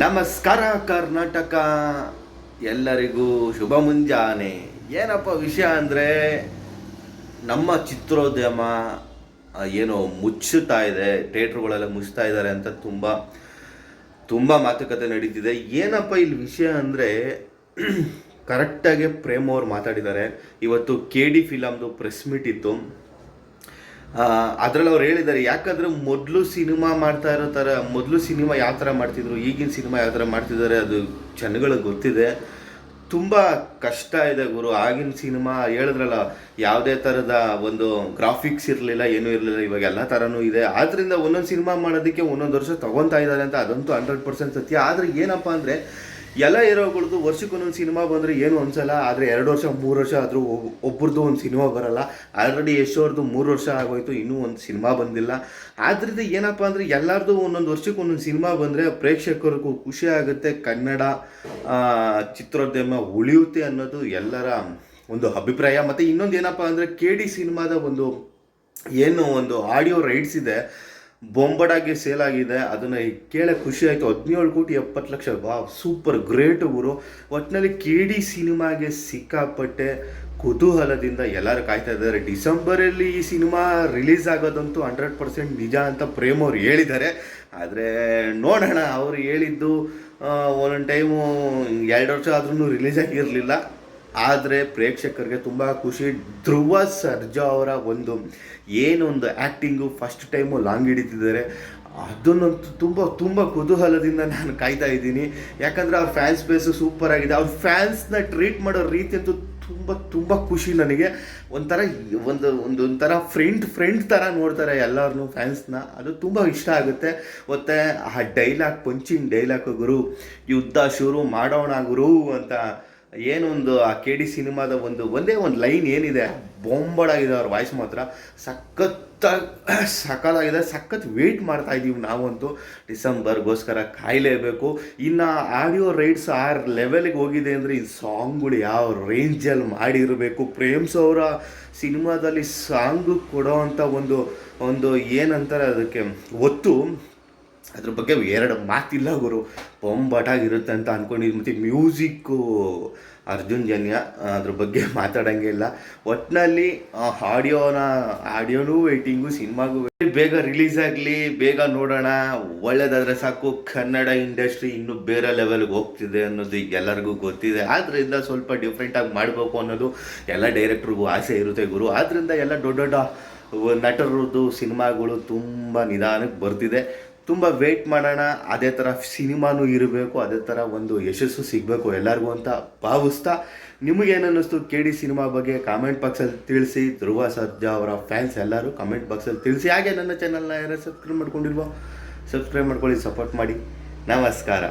ನಮಸ್ಕಾರ ಕರ್ನಾಟಕ, ಎಲ್ಲರಿಗೂ ಶುಭ ಮುಂಜಾನೆ. ಏನಪ್ಪ ವಿಷಯ ಅಂದರೆ, ನಮ್ಮ ಚಿತ್ರೋದ್ಯಮ ಏನೋ ಮುಚ್ಚುತ್ತಾ ಇದೆ, ಥಿಯೇಟ್ರುಗಳೆಲ್ಲ ಮುಚ್ತಾ ಇದ್ದಾರೆ ಅಂತ ತುಂಬ ಮಾತುಕತೆ ನಡೀತಿದೆ. ಏನಪ್ಪ ಇಲ್ಲಿ ವಿಷಯ ಅಂದರೆ, ಕರೆಕ್ಟಾಗಿ ಪ್ರೇಮ್ ಅವ್ರು ಮಾತಾಡಿದ್ದಾರೆ. ಇವತ್ತು KD ಫಿಲಮ್ದು ಪ್ರೆಸ್ ಮೀಟ್ ಇತ್ತು. ಅದರಲ್ಲಿ ಅವ್ರು ಹೇಳಿದ್ದಾರೆ, ಯಾಕಂದರೆ ಮೊದಲು ಸಿನಿಮಾ ಮಾಡ್ತಾ ಇರೋ ಥರ, ಮೊದಲು ಸಿನಿಮಾ ಯಾವ ಥರ ಮಾಡ್ತಿದ್ರು, ಈಗಿನ ಸಿನಿಮಾ ಯಾವ ಥರ ಮಾಡ್ತಿದ್ದಾರೆ ಅದು ಜನಗಳಿಗೆ ಗೊತ್ತಿದೆ. ತುಂಬ ಕಷ್ಟ ಇದೆ ಗುರು. ಆಗಿನ ಸಿನಿಮಾ ಹೇಳಿದ್ರಲ್ಲ, ಯಾವುದೇ ಥರದ ಒಂದು ಗ್ರಾಫಿಕ್ಸ್ ಇರಲಿಲ್ಲ, ಏನೂ ಇರಲಿಲ್ಲ. ಇವಾಗ ಎಲ್ಲ ಥರನೂ ಇದೆ. ಆದ್ದರಿಂದ ಒಂದೊಂದು ಸಿನಿಮಾ ಮಾಡೋದಕ್ಕೆ ಒಂದೊಂದು ವರ್ಷ ತೊಗೊತಾ ಇದ್ದಾರೆ ಅಂತ, ಅದಂತೂ 100% ಸತ್ಯ. ಆದರೆ ಏನಪ್ಪ ಅಂದರೆ, ಎಲ್ಲ ಹೀರೋಗಳದ್ದು ವರ್ಷಕ್ಕೊಂದೊಂದು ಸಿನಿಮಾ ಬಂದರೆ ಏನು ಅನ್ಸಲ್ಲ. ಆದರೆ 2 ವರ್ಷ 3 ವರ್ಷ ಆದರೂ ಒಬ್ಬರದ್ದು ಒಂದು ಸಿನಿಮಾ ಬರೋಲ್ಲ. ಆಲ್ರೆಡಿ ಯಶೋರ್ದು 3 ವರ್ಷ ಆಗೋಯ್ತು, ಇನ್ನೂ ಒಂದು ಸಿನಿಮಾ ಬಂದಿಲ್ಲ. ಆದ್ದರಿಂದ ಏನಪ್ಪ ಅಂದರೆ, ಎಲ್ಲರದು ಒಂದೊಂದು ವರ್ಷಕ್ಕೆ ಒಂದೊಂದು ಸಿನಿಮಾ ಬಂದರೆ ಪ್ರೇಕ್ಷಕರಿಗೂ ಖುಷಿ ಆಗುತ್ತೆ, ಕನ್ನಡ ಚಿತ್ರೋದ್ಯಮ ಉಳಿಯುತ್ತೆ ಅನ್ನೋದು ಎಲ್ಲರ ಒಂದು ಅಭಿಪ್ರಾಯ. ಮತ್ತು ಇನ್ನೊಂದು ಏನಪ್ಪ ಅಂದರೆ, KD ಸಿನಿಮಾದ ಒಂದು ಆಡಿಯೋ ರೈಟ್ಸ್ ಇದೆ, ಬೊಂಬಡಾಗಿ ಸೇಲ್ ಆಗಿದೆ. ಅದನ್ನು ಕೇಳಕ್ಕೆ ಖುಷಿ ಆಯಿತು. 17,70,00,000. ವಾ, ಸೂಪರ್ ಗ್ರೇಟ್ ಗುರು. ಒಟ್ಟಿನಲ್ಲಿ KD ಸಿನಿಮಾಗೆ ಸಿಕ್ಕಾಪಟ್ಟೆ ಕುತೂಹಲದಿಂದ ಎಲ್ಲರೂ ಕಾಯ್ತಾ ಇದ್ದಾರೆ. ಡಿಸೆಂಬರಲ್ಲಿ ಈ ಸಿನಿಮಾ ರಿಲೀಸ್ ಆಗೋದಂತೂ 100% ನಿಜ ಅಂತ ಪ್ರೇಮ್ ಅವ್ರು ಹೇಳಿದ್ದಾರೆ. ಆದರೆ ನೋಡೋಣ, ಅವರು ಹೇಳಿದ್ದು ಒಂದೊಂದು ಟೈಮು 2 ವರ್ಷ ಆದ್ರೂ ರಿಲೀಸ್ ಆಗಿರಲಿಲ್ಲ. ಆದರೆ ಪ್ರೇಕ್ಷಕರಿಗೆ ತುಂಬ ಖುಷಿ. ಧ್ರುವ ಸರ್ಜಾ ಅವರ ಏನೊಂದು ಆ್ಯಕ್ಟಿಂಗು ಫಸ್ಟ್ ಟೈಮು ಲಾಂಗ್ ಹಿಡಿತಿದ್ದಾರೆ. ಅದನ್ನಂತೂ ತುಂಬ ಕುತೂಹಲದಿಂದ ನಾನು ಕಾಯ್ತಾ ಇದ್ದೀನಿ. ಯಾಕಂದರೆ ಅವ್ರ ಫ್ಯಾನ್ಸ್ ಬೇಸು ಸೂಪರ್ ಆಗಿದೆ. ಅವ್ರ ಫ್ಯಾನ್ಸ್ನ ಟ್ರೀಟ್ ಮಾಡೋ ರೀತಿ ಅಂತೂ ತುಂಬ ಖುಷಿ ನನಗೆ. ಒಂಥರ ಫ್ರೆಂಡ್ ಥರ ನೋಡ್ತಾರೆ ಎಲ್ಲರನ್ನೂ ಫ್ಯಾನ್ಸ್ನ. ಅದು ತುಂಬ ಇಷ್ಟ ಆಗುತ್ತೆ. ಮತ್ತು ಆ ಡೈಲಾಗ್, ಪಂಚಿಂಗ್ ಡೈಲಾಗ್, ಗುರು ಯುದ್ಧ ಶುರು ಮಾಡೋಣ ಗುರು ಅಂತ ಏನೊಂದು ಆ KD ಸಿನಿಮಾದ ಒಂದೇ ಒಂದು ಲೈನ್ ಏನಿದೆ, ಬೊಂಬಡಾಗಿದೆ. ಅವ್ರ ವಾಯ್ಸ್ ಮಾತ್ರ ಸಕ್ಕತ್ತಾಗಿದೆ. ಸಖತ್ ವೆಯ್ಟ್ ಮಾಡ್ತಾ ಇದ್ದೀವಿ ನಾವಂತೂ. ಡಿಸೆಂಬರ್ಗೋಸ್ಕರ ಕಾಯಲೇಬೇಕು. ಇನ್ನು ಆಡಿಯೋ ರೈಟ್ಸ್ ಆ ಲೆವೆಲ್ಗೆ ಹೋಗಿದೆ ಅಂದರೆ, ಈ ಸಾಂಗ್ಗಳು ಯಾವ ರೇಂಜಲ್ಲಿ ಮಾಡಿರಬೇಕು. ಪ್ರೇಮ್ಸ್ ಅವರ ಸಿನಿಮಾದಲ್ಲಿ ಸಾಂಗು ಕೊಡೋ ಅಂಥ ಒಂದು ಏನಂತಾರೆ ಅದಕ್ಕೆ ಒತ್ತು, ಅದ್ರ ಬಗ್ಗೆ 2 ಮಾತಿಲ್ಲ ಗುರು. ಬೊಂಬಾಟಾಗಿರುತ್ತೆ ಅಂತ ಅಂದ್ಕೊಂಡಿದ್ದು. ಮತ್ತು ಮ್ಯೂಸಿಕ್ಕು ಅರ್ಜುನ್ ಜನ್ಯ, ಅದ್ರ ಬಗ್ಗೆ ಮಾತಾಡೋಂಗೆ ಇಲ್ಲ. ಒಟ್ಟಿನಲ್ಲಿ ಆಡಿಯೋನೂ ವೆಯ್ಟಿಂಗು, ಸಿನಿಮಾಗೂ ಬೇಗ ರಿಲೀಸ್ ಆಗಲಿ, ಬೇಗ ನೋಡೋಣ. ಒಳ್ಳೇದಾದರೆ ಸಾಕು. ಕನ್ನಡ ಇಂಡಸ್ಟ್ರಿ ಇನ್ನೂ ಬೇರೆ ಲೆವೆಲ್ಗೆ ಹೋಗ್ತಿದೆ ಅನ್ನೋದು ಎಲ್ಲರಿಗೂ ಗೊತ್ತಿದೆ. ಆದ್ದರಿಂದ ಸ್ವಲ್ಪ ಡಿಫ್ರೆಂಟಾಗಿ ಮಾಡಬೇಕು ಅನ್ನೋದು ಎಲ್ಲ ಡೈರೆಕ್ಟ್ರಿಗೂ ಆಸೆ ಇರುತ್ತೆ ಗುರು. ಆದ್ದರಿಂದ ಎಲ್ಲ ದೊಡ್ಡ ನಟರದ್ದು ಸಿನಿಮಾಗಳು ತುಂಬ ನಿಧಾನಕ್ಕೆ ಬರ್ತಿದೆ. ತುಂಬ ವೆಯ್ಟ್ ಮಾಡೋಣ. ಅದೇ ಥರ ಸಿನಿಮಾನೂ ಇರಬೇಕು, ಅದೇ ಥರ ಒಂದು ಯಶಸ್ಸು ಸಿಗಬೇಕು ಎಲ್ಲರಿಗೂ ಅಂತ ಭಾವಿಸ್ತಾ, ನಿಮಗೇನು ಅನ್ನಿಸ್ತು KD ಸಿನಿಮಾ ಬಗ್ಗೆ ಕಾಮೆಂಟ್ ಬಾಕ್ಸಲ್ಲಿ ತಿಳಿಸಿ. ಧ್ರುವ ಸರ್ಜಾ ಅವರ ಫ್ಯಾನ್ಸ್ ಎಲ್ಲರೂ ಕಾಮೆಂಟ್ ಬಾಕ್ಸಲ್ಲಿ ತಿಳಿಸಿ. ಹಾಗೆ ನನ್ನ ಚಾನಲ್ನ ಯಾರು ಸಬ್ಸ್ಕ್ರೈಬ್ ಮಾಡ್ಕೊಂಡಿಲ್ವೋ ಸಬ್ಸ್ಕ್ರೈಬ್ ಮಾಡ್ಕೊಳ್ಳಿ, ಸಪೋರ್ಟ್ ಮಾಡಿ. ನಮಸ್ಕಾರ.